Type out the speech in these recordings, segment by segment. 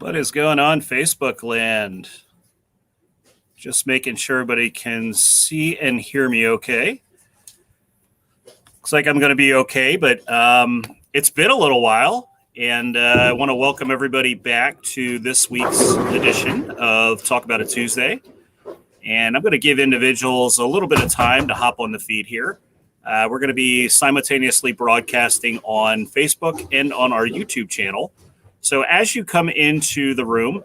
What is going on, Facebook land? Just making sure everybody can see and hear me okay. Looks like I'm going to be okay, but it's been a little while, and I want to welcome everybody back to this week's edition of Talk About It Tuesday. And I'm going to give individuals a little bit of time to hop on the feed here. We're going to be simultaneously broadcasting on Facebook and on our YouTube channel. So as you come into the room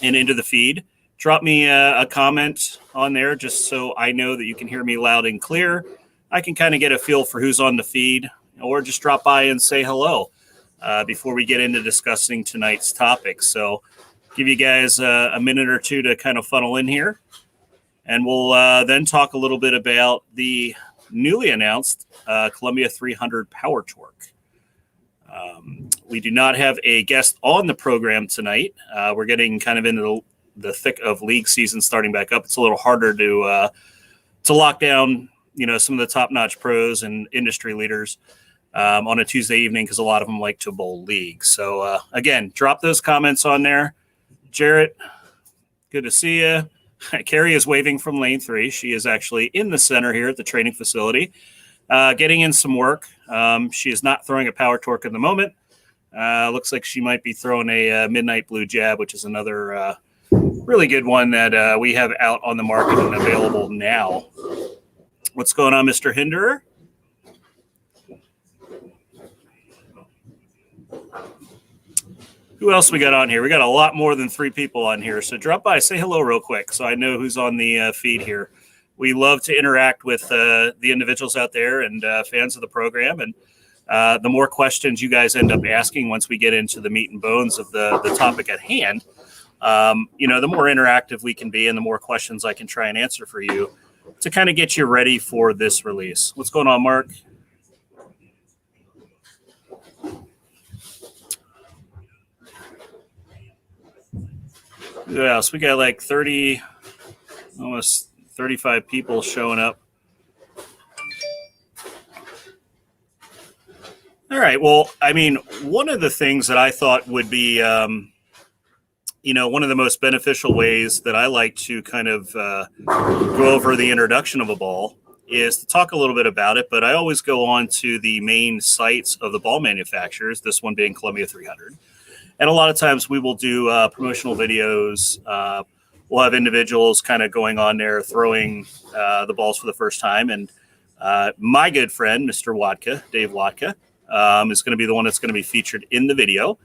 and into the feed, drop me a comment on there just so I know that you can hear me loud and clear. I can kind of get a feel for who's on the feed, or just drop by and say hello before we get into discussing tonight's topic. So give you guys a minute or two to kind of funnel in here. And we'll then talk a little bit about the newly announced Columbia 300 Power Torq. We do not have a guest on the program tonight. We're getting kind of into the thick of league season starting back up. It's a little harder to lock down, some of the top-notch pros and industry leaders on a Tuesday evening because a lot of them like to bowl leagues. So, again, drop those comments on there. Jarrett, good to see you. Carrie is waving from lane 3. She is actually in the center here at the training facility, getting in some work. She is not throwing a Power Torq at the moment. Looks like she might be throwing a Midnight Blue Jab, which is another really good one that we have out on the market and available now. What's going on, Mr. Hinderer? Who else we got on here? We got a lot more than 3 people on here. So drop by, say hello real quick so I know who's on the feed here. We love to interact with the individuals out there and fans of the program. And the more questions you guys end up asking once we get into the meat and bones of the topic at hand, the more interactive we can be and the more questions I can try and answer for you to kind of get you ready for this release. What's going on, Mark? Who else? We got like 30, almost 35 people showing up. All right. Well, I mean, one of the things that I thought would be, one of the most beneficial ways that I like to kind of go over the introduction of a ball is to talk a little bit about it. But I always go on to the main sites of the ball manufacturers, this one being Columbia 300. And a lot of times we will do promotional videos. We'll have individuals kind of going on there throwing the balls for the first time. And my good friend, Mr. Wadka, Dave Wadka, is going to be the one that's going to be featured in the video.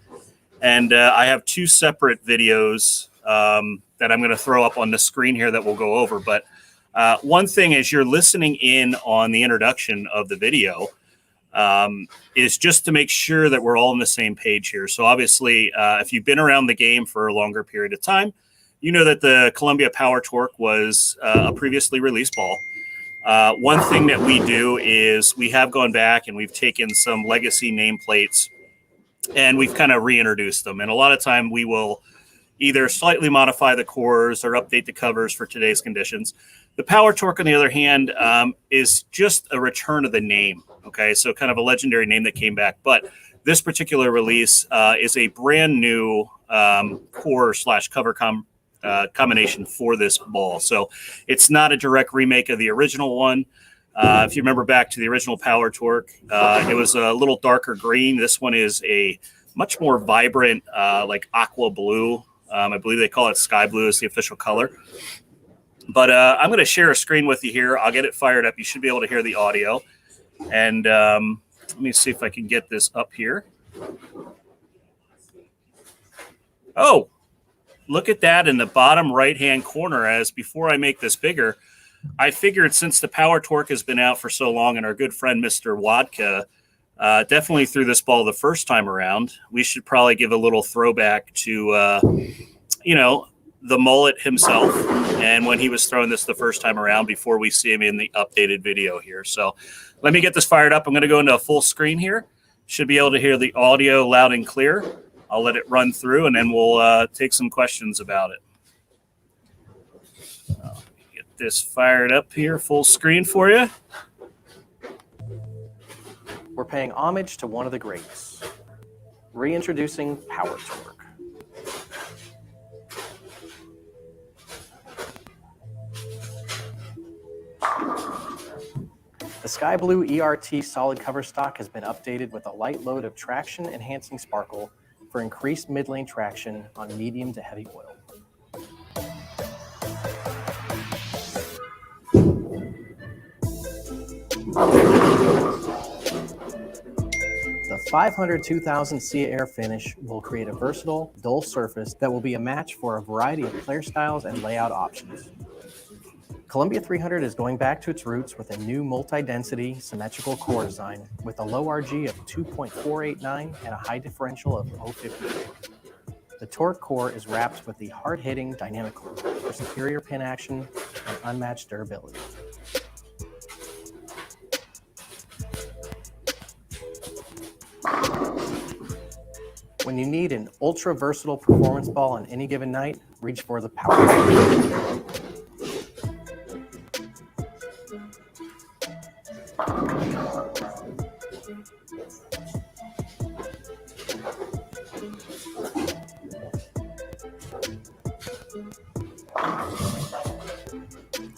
And I have 2 separate videos that I'm going to throw up on the screen here that we'll go over. But one thing as you're listening in on the introduction of the video is just to make sure that we're all on the same page here. So obviously, if you've been around the game for a longer period of time, you know that the Columbia Power Torq was a previously released ball. One thing that we do is we have gone back and we've taken some legacy nameplates and we've kind of reintroduced them. And a lot of time we will either slightly modify the cores or update the covers for today's conditions. The Power Torq, on the other hand, is just a return of the name. Okay, so kind of a legendary name that came back. But this particular release is a brand new core/cover combination for this ball. So it's not a direct remake of the original one. If you remember back to the original Power Torq, it was a little darker green. This one is a much more vibrant, like aqua blue. I believe they call it sky blue as the official color. But I'm going to share a screen with you here. I'll get it fired up. You should be able to hear the audio. And let me see if I can get this up here. Oh, look at that in the bottom right-hand corner. As before I make this bigger, I figured since the Power Torq has been out for so long and our good friend Mr. Wadka definitely threw this ball the first time around, we should probably give a little throwback to, the mullet himself and when he was throwing this the first time around before we see him in the updated video here. So let me get this fired up. I'm going to go into a full screen here. Should be able to hear the audio loud and clear. I'll let it run through and then we'll take some questions about it. Get this fired up here, full screen for you. We're paying homage to one of the greats. Reintroducing Power Torq. sky blue ERT solid cover stock has been updated with a light load of traction enhancing sparkle for increased mid-lane traction on medium to heavy oil. The 500-2000 Sea Air finish will create a versatile, dull surface that will be a match for a variety of player styles and layout options. Columbia 300 is going back to its roots with a new multi-density symmetrical core design with a low RG of 2.489 and a high differential of 0.53. The Torq core is wrapped with the hard-hitting dynamic core for superior pin action and unmatched durability. When you need an ultra-versatile performance ball on any given night, reach for the Power Torq.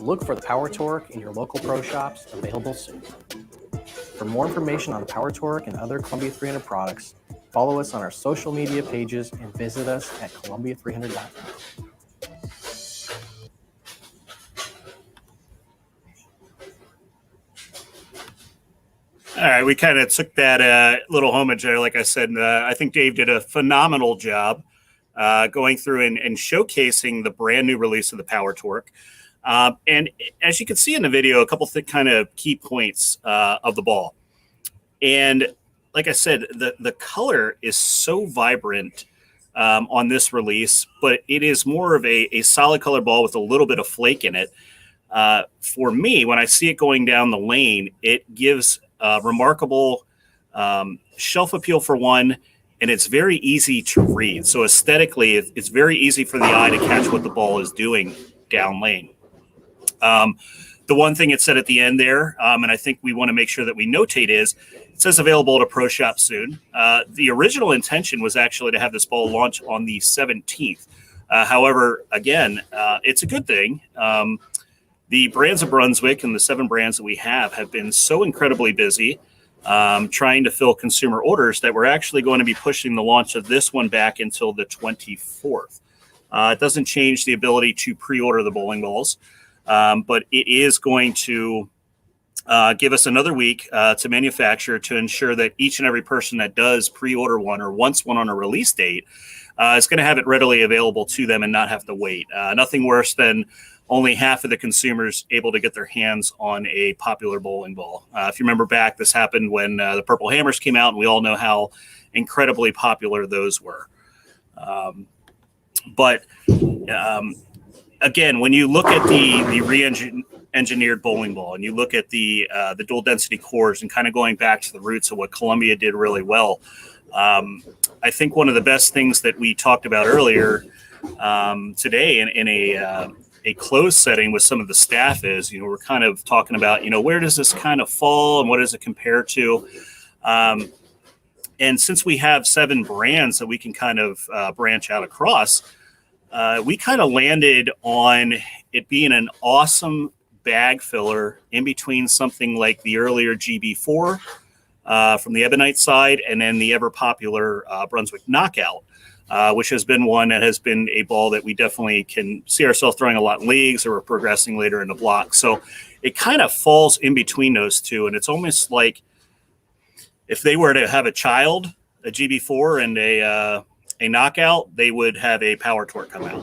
Look for the Power Torq in your local pro shops, available soon. For more information on Power Torq and other Columbia 300 products, follow us on our social media pages and visit us at columbia300.com. All right, we kind of took that little homage there. Like I said, I think Dave did a phenomenal job going through and showcasing the brand new release of the Power Torq. And as you can see in the video, a couple of kind of key points of the ball. And like I said, the color is so vibrant on this release, but it is more of a solid color ball with a little bit of flake in it. For me, when I see it going down the lane, it gives remarkable shelf appeal for one, and it's very easy to read. So aesthetically, it's very easy for the eye to catch what the ball is doing down lane. The one thing it said at the end there, and I think we want to make sure that we notate is, it says available at a pro shop soon. The original intention was actually to have this ball launch on the 17th. However, again, it's a good thing. The brands of Brunswick and the 7 brands that we have been so incredibly busy trying to fill consumer orders that we're actually going to be pushing the launch of this one back until the 24th. It doesn't change the ability to pre-order the bowling balls, but it is going to give us another week to manufacture to ensure that each and every person that does pre-order one or wants one on a release date is going to have it readily available to them and not have to wait. Nothing worse than only half of the consumers able to get their hands on a popular bowling ball. If you remember back, this happened when the Purple Hammers came out, and we all know how incredibly popular those were. But again, when you look at the re-engineered bowling ball and you look at the dual density cores and kind of going back to the roots of what Columbia did really well, I think one of the best things that we talked about earlier today in a closed setting with some of the staff is, we're kind of talking about, where does this kind of fall and what does it compare to? And since we have 7 brands that we can kind of branch out across, we kind of landed on it being an awesome bag filler in between something like the earlier GB4 from the Ebonite side and then the ever popular Brunswick Knockout, which has been one that has been a ball that we definitely can see ourselves throwing a lot in leagues or progressing later in the block. So it kind of falls in between those two. And it's almost like if they were to have a child, a GB4 and a Knockout, they would have a Power Torq come out,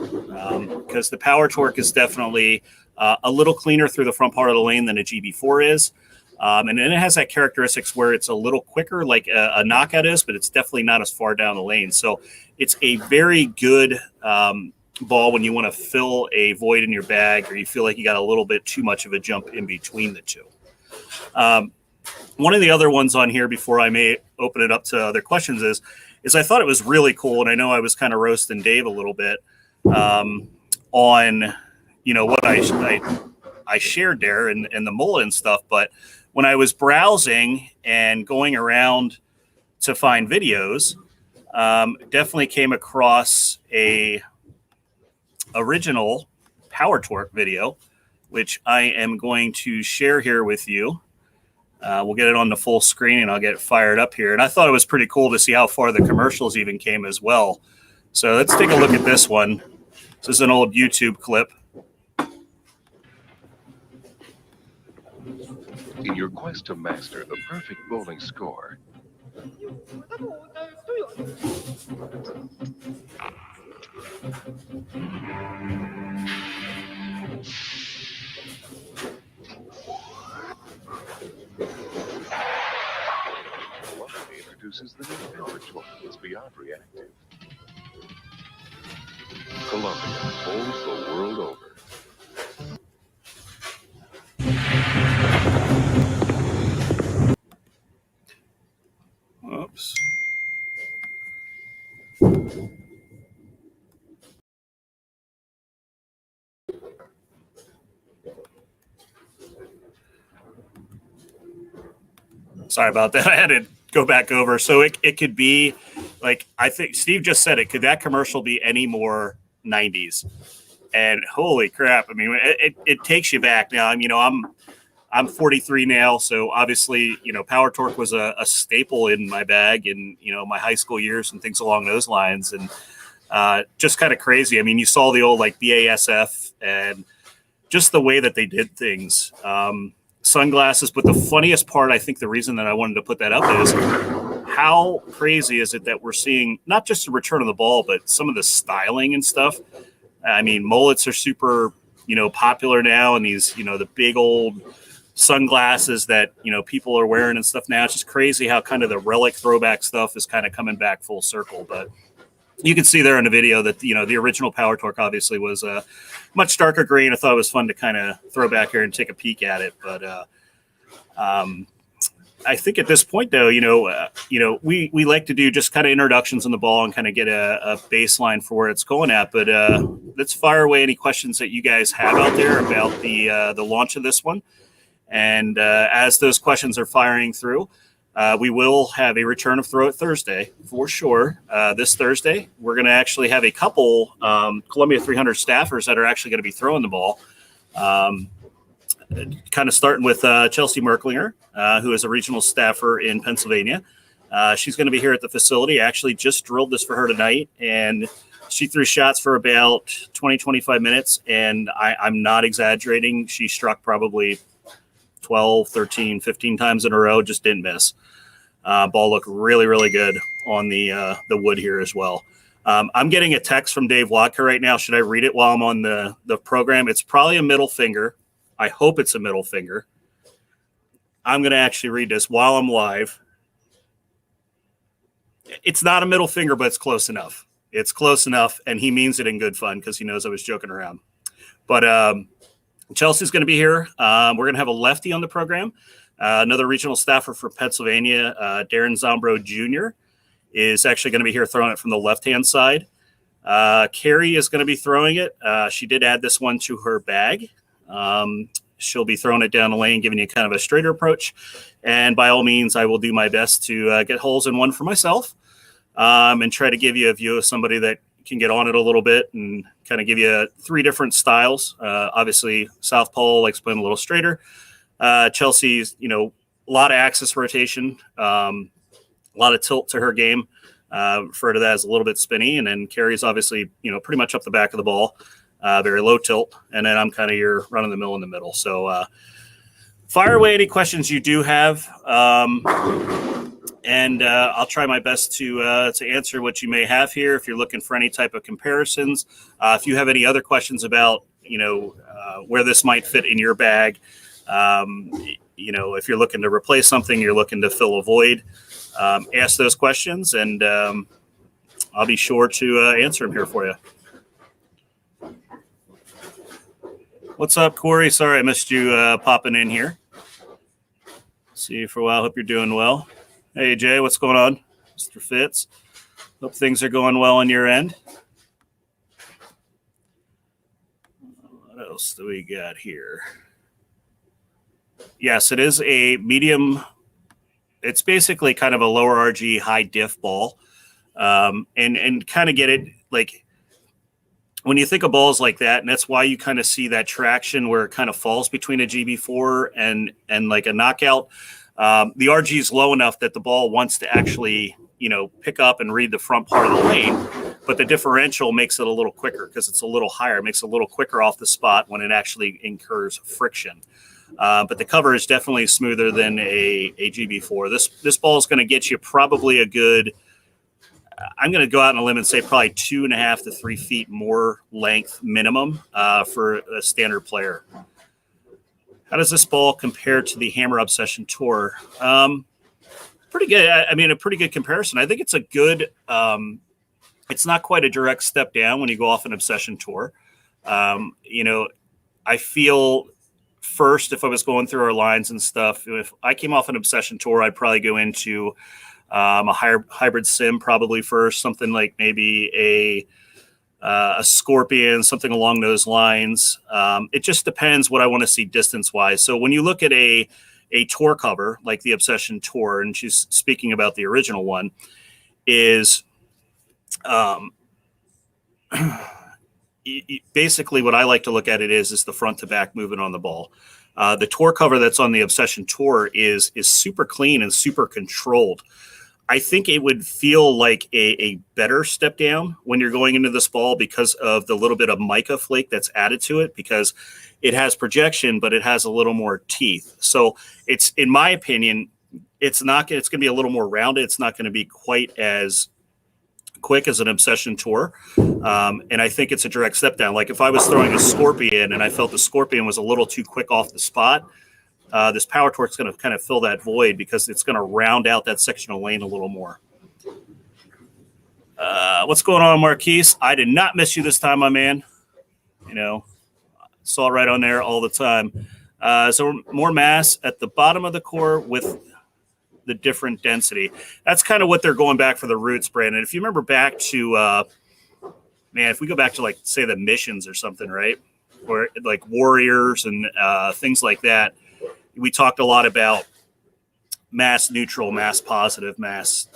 because the Power Torq is definitely a little cleaner through the front part of the lane than a GB4 is. And then it has that characteristics where it's a little quicker like a Knockout is, but it's definitely not as far down the lane. So it's a very good ball when you want to fill a void in your bag or you feel like you got a little bit too much of a jump in between the two. One of the other ones on here before I may open it up to other questions is I thought it was really cool, and I know I was kind of roasting Dave a little bit on what I shared there and the mullet and stuff, but when I was browsing and going around to find videos, definitely came across a original Power Torq video, which I am going to share here with you. We'll get it on the full screen and I'll get it fired up here. And I thought it was pretty cool to see how far the commercials even came as well. So let's take a look at this one. This is an old YouTube clip. In your quest to master the perfect bowling score, Columbia introduces the new Power Torq. It's beyond reactive. Columbia bowls the world over. Oops. Sorry about that. I had to go back over. So it could be like, I think Steve just said it. Could that commercial be any more 90s? And holy crap. I mean, it takes you back now. I'm 43 now. So obviously, Power Torq was a staple in my bag in, my high school years and things along those lines. And just kind of crazy. I mean, you saw the old like BASF and just the way that they did things. Sunglasses, but the funniest part, I think the reason that I wanted to put that up is how crazy is it that we're seeing not just the return of the ball, but some of the styling and stuff. I mean, mullets are super, popular now, and these, the big old sunglasses that, people are wearing and stuff now. It's just crazy how kind of the relic throwback stuff is kind of coming back full circle. But you can see there in the video that, the original Power Torq obviously was a much darker green. I thought it was fun to kind of throw back here and take a peek at it. But I think at this point, though, we like to do just kind of introductions on the ball and kind of get a baseline for where it's going at. But let's fire away any questions that you guys have out there about the launch of this one. And as those questions are firing through, we will have a return of Throw It Thursday for sure. This Thursday, we're going to actually have a couple Columbia 300 staffers that are actually going to be throwing the ball. Kind of starting with Chelsea Merklinger, who is a regional staffer in Pennsylvania. She's going to be here at the facility. I actually just drilled this for her tonight, and she threw shots for about 20, 25 minutes, and I'm not exaggerating. She struck probably 12, 13, 15 times in a row, just didn't miss. Ball looked really, really good on the wood here as well. I'm getting a text from Dave Wodka right now. Should I read it while I'm on the program? It's probably a middle finger. I hope it's a middle finger. I'm going to actually read this while I'm live. It's not a middle finger, but it's close enough. It's close enough, and he means it in good fun because he knows I was joking around. But Chelsea's going to be here. We're going to have a lefty on the program. Another regional staffer for Pennsylvania, Darren Zombro Jr., is actually going to be here throwing it from the left-hand side. Carrie is going to be throwing it. She did add this one to her bag. She'll be throwing it down the lane, giving you kind of a straighter approach. And by all means, I will do my best to get holes in one for myself and try to give you a view of somebody that can get on it a little bit and kind of give you three different styles. Obviously, Southpaw likes playing a little straighter. Chelsea's, a lot of axis rotation, a lot of tilt to her game. Refer to that as a little bit spinny. And then Carrie's obviously, pretty much up the back of the ball. Very low tilt, and then I'm kind of your run of the mill in the middle. So fire away any questions you do have, and I'll try my best to answer what you may have here. If you're looking for any type of comparisons, if you have any other questions about where this might fit in your bag, if you're looking to replace something, you're looking to fill a void, ask those questions, and I'll be sure to answer them here for you. What's up, Corey? Sorry I missed you popping in here. See you for a while. Hope you're doing well. Hey, Jay, what's going on? Mr. Fitz. Hope things are going well on your end. What else do we got here? Yes, it is a medium. It's basically kind of a lower RG, high diff ball. And kind of get it like when you think of balls like that, and that's why you kind of see that traction where it kind of falls between a GB4 and like a knockout. The RG is low enough that the ball wants to actually, pick up and read the front part of the lane, but the differential makes it a little quicker because it's a little higher. It makes it a little quicker off the spot when it actually incurs friction. But the cover is definitely smoother than a GB4. This ball is going to get you probably a good, I'm going to go out on a limb and say probably 2.5 to 3 feet more length minimum for a standard player. How does this ball compare to the Hammer Obsession Tour? Pretty good. I mean, a pretty good comparison. I think it's a good, it's not quite a direct step down when you go off an Obsession Tour. I feel first, if I was going through our lines and stuff, if I came off an Obsession Tour, I'd probably go into a hybrid sim probably first, something like maybe a Scorpion, something along those lines. It just depends what I want to see distance wise. So when you look at a tour cover like the Obsession Tour, and she's speaking about the original one, is basically what I like to look at it is the front to back movement on the ball. The tour cover that's on the Obsession Tour is super clean and super controlled. I think it would feel like a better step down when you're going into this ball because of the little bit of mica flake that's added to it, because it has projection, but it has a little more teeth. So it's, in my opinion, it's going to be a little more rounded. It's not going to be quite as quick as an Obsession Tour. And I think it's a direct step down. Like if I was throwing a Scorpion and I felt the Scorpion was a little too quick off the spot, this Power Torq is going to kind of fill that void because it's going to round out that sectional lane a little more. What's going on, Marquise? I did not miss you this time, my man. Saw it right on there all the time. So more mass at the bottom of the core with the different density. That's kind of what they're going back for the roots, Brandon. If you remember back to, if we go back to like, say, the missions or something, right? Or like warriors and things like that. We talked a lot about mass neutral, mass positive, mass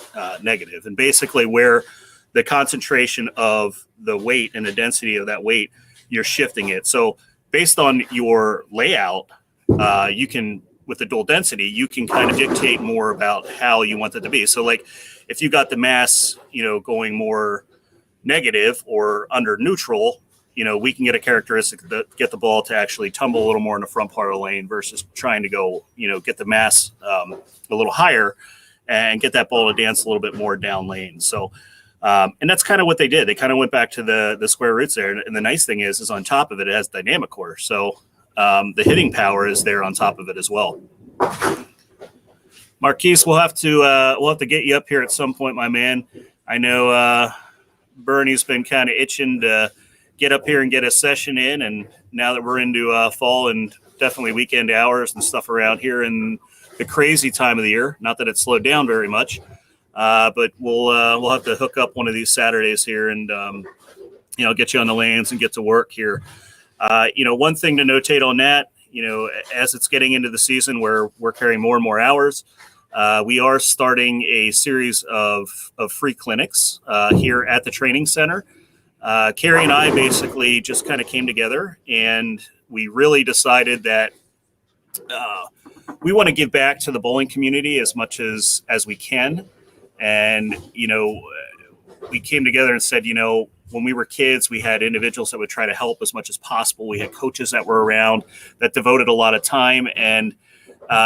negative, and basically where the concentration of the weight and the density of that weight, you're shifting it. So based on your layout, you can, with the dual density, you can kind of dictate more about how you want it to be. So like if you got the mass, going more negative or under neutral, we can get a characteristic that get the ball to actually tumble a little more in the front part of the lane versus trying to go, get the mass a little higher and get that ball to dance a little bit more down lane. So, and that's kind of what they did. They kind of went back to the square roots there. And the nice thing is on top of it, it has dynamic core. So the hitting power is there on top of it as well. Marquise, we'll have to get you up here at some point, my man. I know Bernie's been kind of itching to get up here and get a session in. And now that we're into fall and definitely weekend hours and stuff around here in the crazy time of the year, not that it's slowed down very much, but we'll have to hook up one of these Saturdays here and, get you on the lanes and get to work here. One thing to notate on that, as it's getting into the season where we're carrying more and more hours, we are starting a series of free clinics here at the training center. Carrie and I basically just kind of came together and we really decided that we want to give back to the bowling community as much as we can. And, we came together and said, when we were kids, we had individuals that would try to help as much as possible. We had coaches that were around that devoted a lot of time. And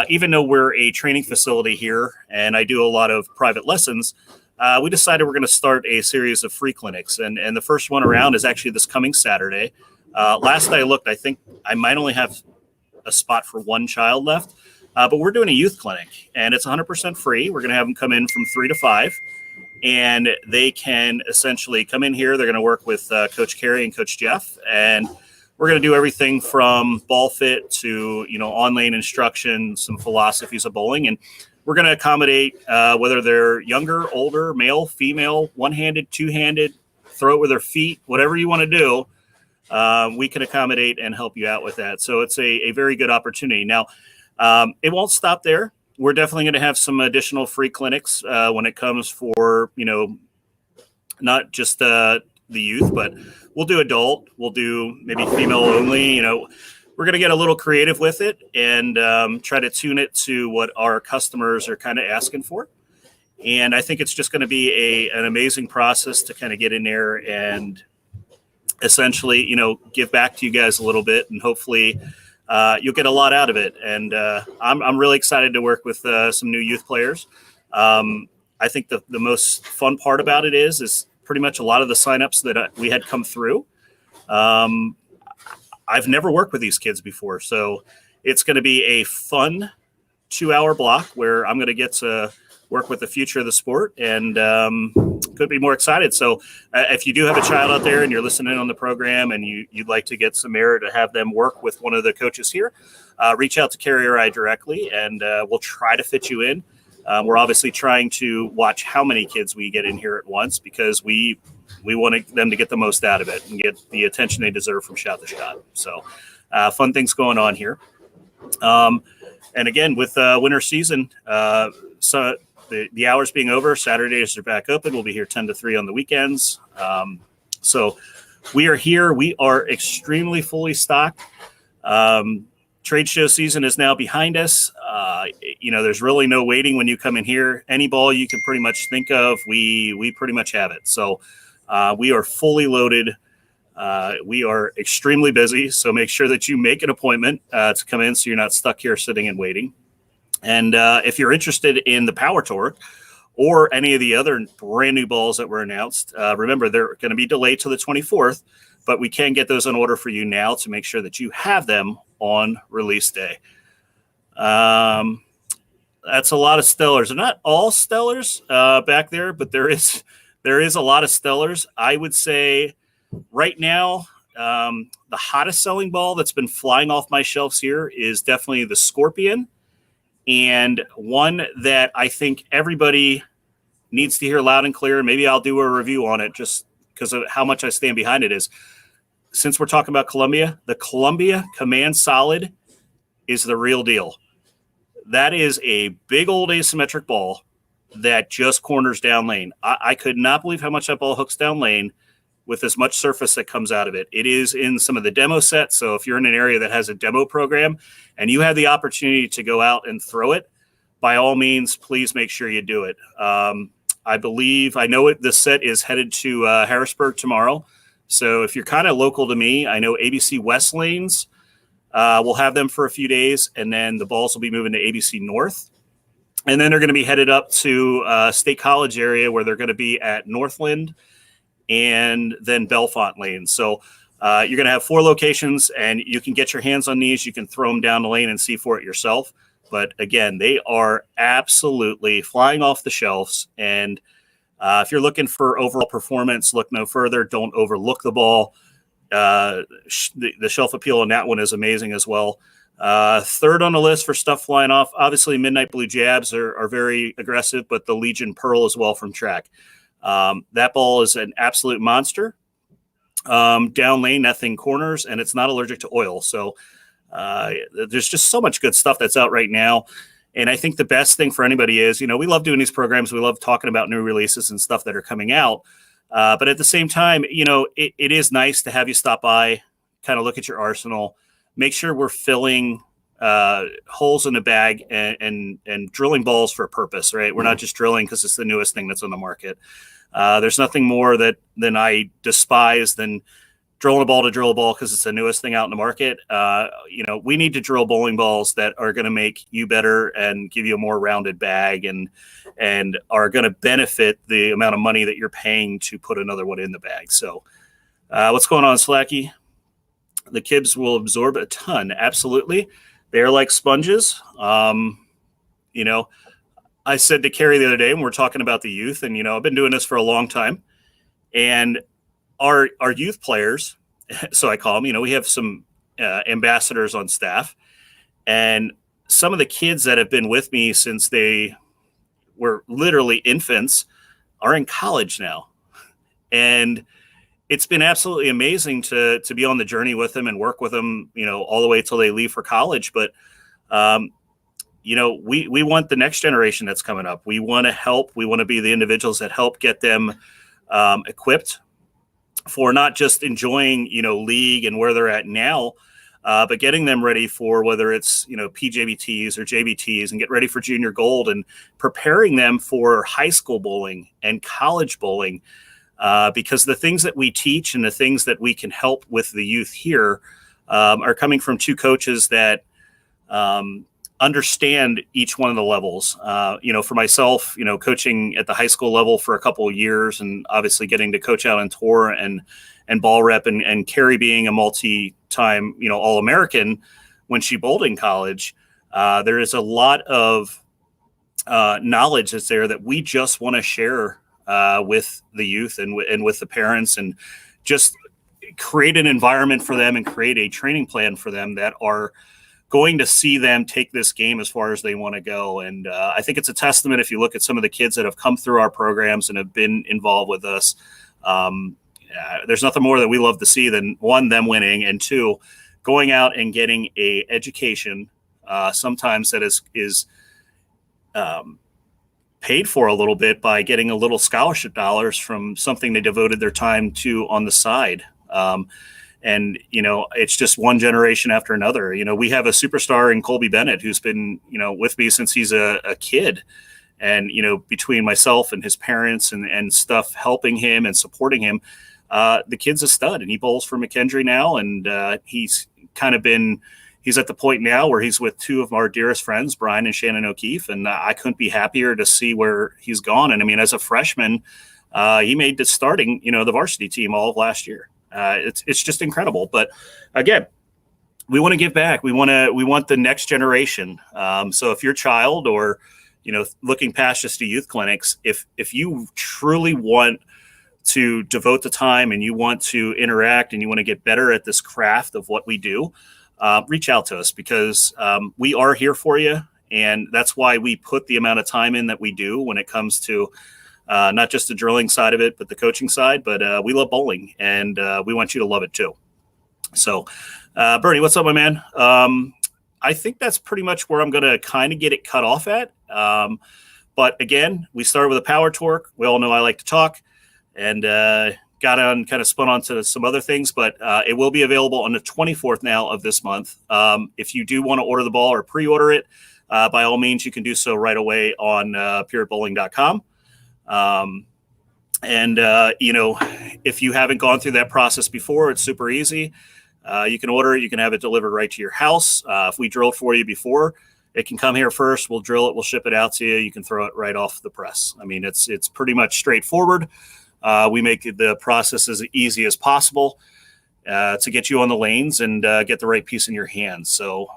even though we're a training facility here and I do a lot of private lessons, we decided we're going to start a series of free clinics. And the first one around is actually this coming Saturday. Last I looked, I think I might only have a spot for one child left. But we're doing a youth clinic, and it's 100% free. We're going to have them come in from 3 to 5, and they can essentially come in here. They're going to work with Coach Carey and Coach Jeff, and we're going to do everything from ball fit to, on-lane instruction, some philosophies of bowling, and we're going to accommodate whether they're younger, older, male, female, one-handed, two-handed, throw it with their feet, whatever you want to do. We can accommodate and help you out with that. So it's a very good opportunity. Now, it won't stop there. We're definitely going to have some additional free clinics when it comes for, not just the youth, but we'll do adult. We'll do maybe female only. we're going to get a little creative with it and try to tune it to what our customers are kind of asking for. And I think it's just going to be an amazing process to kind of get in there and essentially, give back to you guys a little bit, and hopefully you'll get a lot out of it. And I'm really excited to work with some new youth players. I think the most fun part about it is pretty much a lot of the signups that we had come through. I've never worked with these kids before, so it's going to be a fun 2-hour block where I'm going to get to work with the future of the sport, and could be more excited. So if you do have a child out there and you're listening on the program and you'd like to get some air to have them work with one of the coaches here, reach out to Carrie or I directly, and we'll try to fit you in. We're obviously trying to watch how many kids we get in here at once, because we want them to get the most out of it and get the attention they deserve from Shot the Shot. So fun things going on here. And again, with winter season, so the hours being over, Saturdays are back open. We'll be here 10 to 3 on the weekends. So we are here. We are extremely fully stocked. Trade show season is now behind us. There's really no waiting when you come in here. Any ball you can pretty much think of, we pretty much have it. So we are fully loaded. We are extremely busy. So make sure that you make an appointment to come in, so you're not stuck here sitting and waiting. And if you're interested in the Power Torq or any of the other brand new balls that were announced, remember, they're going to be delayed to the 24th, but we can get those on order for you now to make sure that you have them on release day. That's a lot of Stellars. They're not all Stellars back there, but there is a lot of Stellars. I would say right now, the hottest selling ball that's been flying off my shelves here is definitely the Scorpion. And one that I think everybody needs to hear loud and clear, maybe I'll do a review on it just because of how much I stand behind it, is, since we're talking about Columbia, the Columbia Command Solid is the real deal. That is a big old asymmetric ball that just corners down lane. I could not believe how much that ball hooks down lane with as much surface that comes out of it. It is in some of the demo sets. So if you're in an area that has a demo program and you have the opportunity to go out and throw it, by all means, please make sure you do it. I know the set is headed to Harrisburg tomorrow. So if you're kind of local to me, I know ABC West lanes will have them for a few days, and then the balls will be moving to ABC North. And then they're going to be headed up to State College area, where they're going to be at Northland and then Bellefonte lane. So you're going to have 4 locations, and you can get your hands on these. You can throw them down the lane and see for it yourself. But again, they are absolutely flying off the shelves. And if you're looking for overall performance, look no further. Don't overlook the ball. The shelf appeal on that one is amazing as well. Third on the list for stuff flying off, obviously Midnight Blue Jabs are very aggressive, but the Legion Pearl as well from track. That ball is an absolute monster. Down lane, nothing corners, and it's not allergic to oil. So there's just so much good stuff that's out right now. And I think the best thing for anybody is, we love doing these programs. We love talking about new releases and stuff that are coming out. But at the same time, it is nice to have you stop by, kind of look at your arsenal, make sure we're filling holes in the bag and drilling balls for a purpose, right? We're not just drilling because it's the newest thing that's on the market. There's nothing more than I despise than drilling a ball to drill a ball because it's the newest thing out in the market. We need to drill bowling balls that are going to make you better and give you a more rounded bag and are going to benefit the amount of money that you're paying to put another one in the bag. So what's going on, Slacky? The Kibs will absorb a ton. Absolutely. They're like sponges. I said to Carrie the other day when we're talking about the youth, and, I've been doing this for a long time, and our youth players, so I call them, we have some ambassadors on staff, and some of the kids that have been with me since they were literally infants are in college now. And it's been absolutely amazing to be on the journey with them and work with them, all the way till they leave for college. But, we want the next generation that's coming up. We want to help. We want to be the individuals that help get them equipped for not just enjoying, league and where they're at now, but getting them ready for whether it's, PJBTs or JBTs, and get ready for junior gold, and preparing them for high school bowling and college bowling, because the things that we teach and the things that we can help with the youth here are coming from two coaches that understand each one of the levels. For myself, coaching at the high school level for a couple of years, and obviously getting to coach out on tour and ball rep, and Carrie being a multi-time, All-American when she bowled in college, there is a lot of knowledge that's there that we just want to share with the youth and with the parents, and just create an environment for them and create a training plan for them that are going to see them take this game as far as they want to go. And I think it's a testament if you look at some of the kids that have come through our programs and have been involved with us. There's nothing more that we love to see than, one, them winning, and two, going out and getting a education, sometimes that is paid for a little bit by getting a little scholarship dollars from something they devoted their time to on the side. And, it's just one generation after another. We have a superstar in Colby Bennett, who's been, with me since he's a kid. And, between myself and his parents and stuff, helping him and supporting him, the kid's a stud, and he bowls for McKendree now. And he's at the point now where he's with two of our dearest friends, Brian and Shannon O'Keefe. And I couldn't be happier to see where he's gone. And I mean, as a freshman, he made the starting, the varsity team all of last year. It's just incredible. But again, we want to give back. We want the next generation. So if your child, or, looking past just to youth clinics, if you truly want to devote the time and you want to interact and you want to get better at this craft of what we do, reach out to us, because we are here for you. And that's why we put the amount of time in that we do when it comes to not just the drilling side of it, but the coaching side. But we love bowling, and we want you to love it too. So, Bernie, what's up, my man? I think that's pretty much where I'm going to kind of get it cut off at. But again, we started with a Power Torq. We all know I like to talk, and got on, kind of spun onto some other things, but it will be available on the 24th now of this month. If you do want to order the ball or pre-order it, by all means, you can do so right away on purebowling.com. If you haven't gone through that process before, it's super easy. You can order it. You can have it delivered right to your house. If we drill it for you before, it can come here first. We'll drill it. We'll ship it out to you. You can throw it right off the press. I mean, it's pretty much straightforward. We make the process as easy as possible to get you on the lanes and get the right piece in your hands. So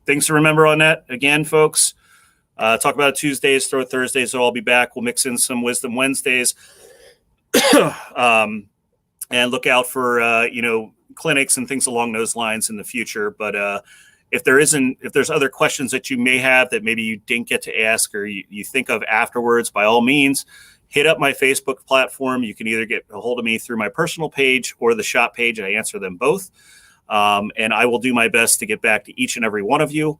things to remember on that. Again, folks, talk about it Tuesdays, throw it Thursdays. I'll be back. We'll mix in some Wisdom Wednesdays. And look out for, clinics and things along those lines in the future. But if there's other questions that you may have that maybe you didn't get to ask, or you think of afterwards, by all means, hit up my Facebook platform. You can either get a hold of me through my personal page or the shop page. I answer them both. And I will do my best to get back to each and every one of you.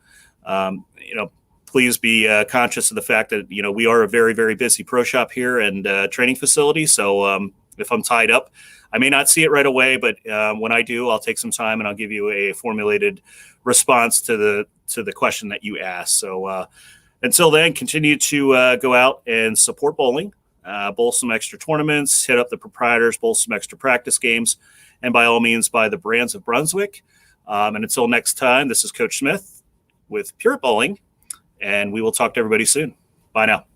Please be conscious of the fact that, we are a very, very busy pro shop here and training facility. So if I'm tied up, I may not see it right away, but when I do, I'll take some time and I'll give you a formulated response to the question that you asked. So until then, continue to go out and support bowling, bowl some extra tournaments, hit up the proprietors, bowl some extra practice games, and by all means, buy the brands of Brunswick. And until next time, this is Coach Smith with Pure Bowling, and we will talk to everybody soon. Bye now.